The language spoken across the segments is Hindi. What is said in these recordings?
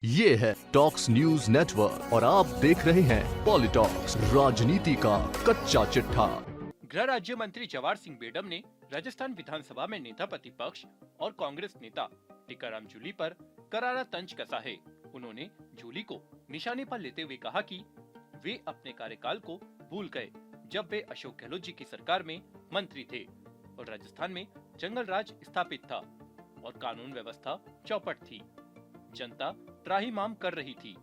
ये है टॉक्स न्यूज नेटवर्क और आप देख रहे हैं पॉलिटॉक्स, राजनीति का कच्चा चिट्ठा। गृह राज्य मंत्री जवाहर सिंह बेडम ने राजस्थान विधानसभा में नेता प्रतिपक्ष और कांग्रेस नेता टीकाराम जूली पर करारा तंज कसा है। उन्होंने जूली को निशाने पर लेते हुए कहा कि वे अपने कार्यकाल को भूल गए जब वे अशोक गहलोत जी की सरकार में मंत्री थे और राजस्थान में जंगल राज स्थापित था और कानून व्यवस्था चौपट थी, जनता त्राहिमाम कर रही थी।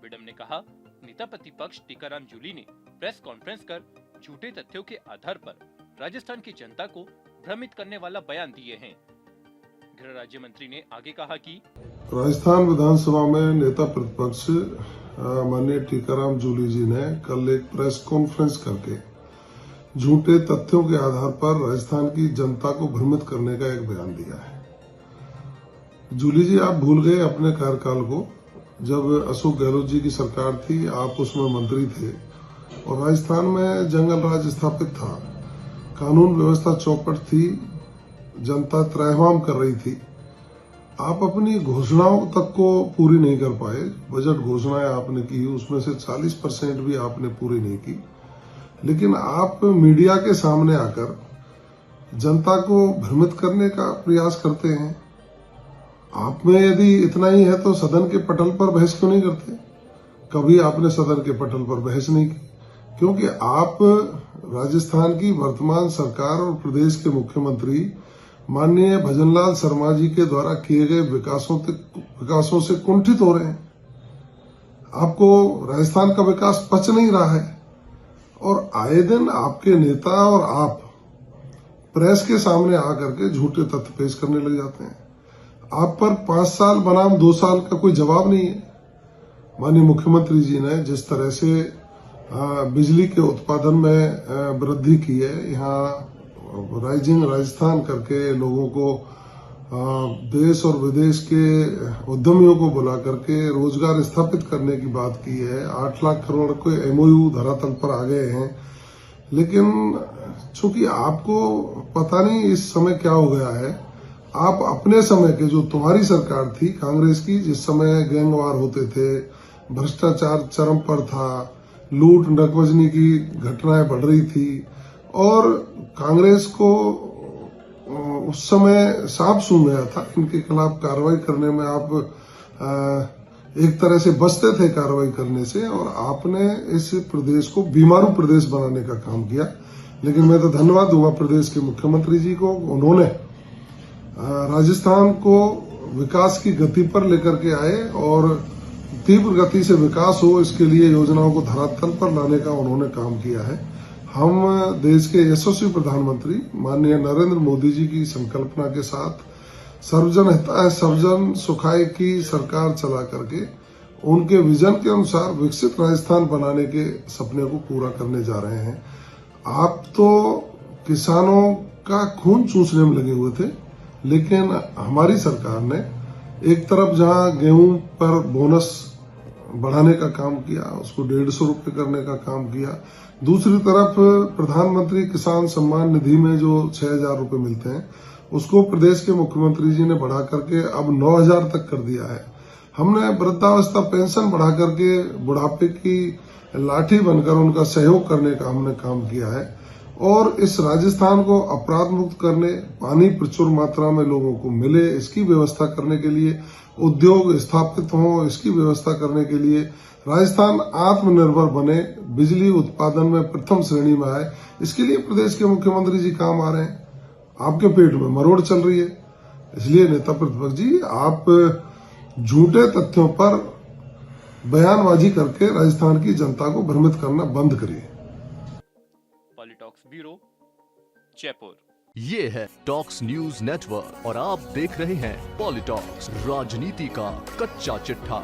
बेडम ने कहा, नेता प्रतिपक्ष टीकाराम जूली ने प्रेस कॉन्फ्रेंस कर झूठे तथ्यों के आधार पर राजस्थान की जनता को भ्रमित करने वाला बयान दिए हैं। गृह राज्य मंत्री ने आगे कहा कि राजस्थान विधानसभा में नेता प्रतिपक्ष माननीय टीकाराम जूली जी ने कल एक प्रेस कॉन्फ्रेंस करके झूठे तथ्यों के आधार पर राजस्थान की जनता को भ्रमित करने का एक बयान दिया है। जूली जी, आप भूल गए अपने कार्यकाल को जब अशोक गहलोत जी की सरकार थी, आप उसमें मंत्री थे और राजस्थान में जंगल राज स्थापित था, कानून व्यवस्था चौपट थी, जनता त्राहिमाम कर रही थी। आप अपनी घोषणाओं तक को पूरी नहीं कर पाए। बजट घोषणाएं आपने की, उसमें से 40% भी आपने पूरी नहीं की, लेकिन आप मीडिया के सामने आकर जनता को भ्रमित करने का प्रयास करते हैं। आप में यदि इतना ही है तो सदन के पटल पर बहस क्यों नहीं करते? कभी आपने सदन के पटल पर बहस नहीं की, क्योंकि आप राजस्थान की वर्तमान सरकार और प्रदेश के मुख्यमंत्री माननीय भजनलाल शर्मा जी के द्वारा किए गए विकासों से कुंठित हो रहे हैं। आपको राजस्थान का विकास पच नहीं रहा है और आए दिन आपके नेता और आप प्रेस के सामने आकर के झूठे तथ्य पेश करने लग जाते हैं। आप पर 5 साल बनाम 2 साल का कोई जवाब नहीं है। माननीय मुख्यमंत्री जी ने जिस तरह से बिजली के उत्पादन में वृद्धि की है, यहाँ राइजिंग राजस्थान करके लोगों को देश और विदेश के उद्यमियों को बुला करके रोजगार स्थापित करने की बात की है। 8 लाख करोड़ के MOU धरातल पर आ गए हैं, लेकिन चूंकि आपको पता नहीं इस समय क्या हो गया है, आप अपने समय के जो तुम्हारी सरकार थी कांग्रेस की, जिस समय गैंगवार होते थे, भ्रष्टाचार चरम पर था, लूट नकबजनी की घटनाएं बढ़ रही थी और कांग्रेस को उस समय सांप सूंघ गया था। इनके खिलाफ कार्रवाई करने में आप एक तरह से बचते थे कार्रवाई करने से और आपने इस प्रदेश को बीमारू प्रदेश बनाने का काम किया। लेकिन मैं तो धन्यवाद दूंगा प्रदेश के मुख्यमंत्री जी को, उन्होंने राजस्थान को विकास की गति पर लेकर के आए और तीव्र गति से विकास हो, इसके लिए योजनाओं को धरातल पर लाने का उन्होंने काम किया है। हम देश के यशस्वी प्रधानमंत्री माननीय नरेंद्र मोदी जी की संकल्पना के साथ सर्वजन हिताय सर्वजन सुखाय की सरकार चला करके उनके विजन के अनुसार विकसित राजस्थान बनाने के सपने को पूरा करने जा रहे हैं। आप तो किसानों का खून चूसने में लगे हुए थे, लेकिन हमारी सरकार ने एक तरफ जहां गेहूं पर बोनस बढ़ाने का काम किया, उसको 150 रुपए करने का काम किया, दूसरी तरफ प्रधानमंत्री किसान सम्मान निधि में जो 6,000 रुपए मिलते हैं उसको प्रदेश के मुख्यमंत्री जी ने बढ़ा करके अब 9,000 तक कर दिया है। हमने वृद्धावस्था पेंशन बढ़ा करके बुढ़ापे की लाठी बनकर उनका सहयोग करने का हमने काम किया है और इस राजस्थान को अपराध मुक्त करने, पानी प्रचुर मात्रा में लोगों को मिले, इसकी व्यवस्था करने के लिए, उद्योग स्थापित हों, इसकी व्यवस्था करने के लिए, राजस्थान आत्मनिर्भर बने, बिजली उत्पादन में प्रथम श्रेणी में आए, इसके लिए प्रदेश के मुख्यमंत्री जी काम आ रहे हैं। आपके पेट में मरोड़ चल रही है। इसलिए नेता प्रतिपक्ष जी, आप झूठे तथ्यों पर बयानबाजी करके राजस्थान की जनता को भ्रमित करना बंद करिए। पॉलिटॉक्स ब्यूरो, जयपुर। ये है टॉक्स न्यूज नेटवर्क और आप देख रहे हैं पॉलिटॉक्स, राजनीति का कच्चा चिट्ठा।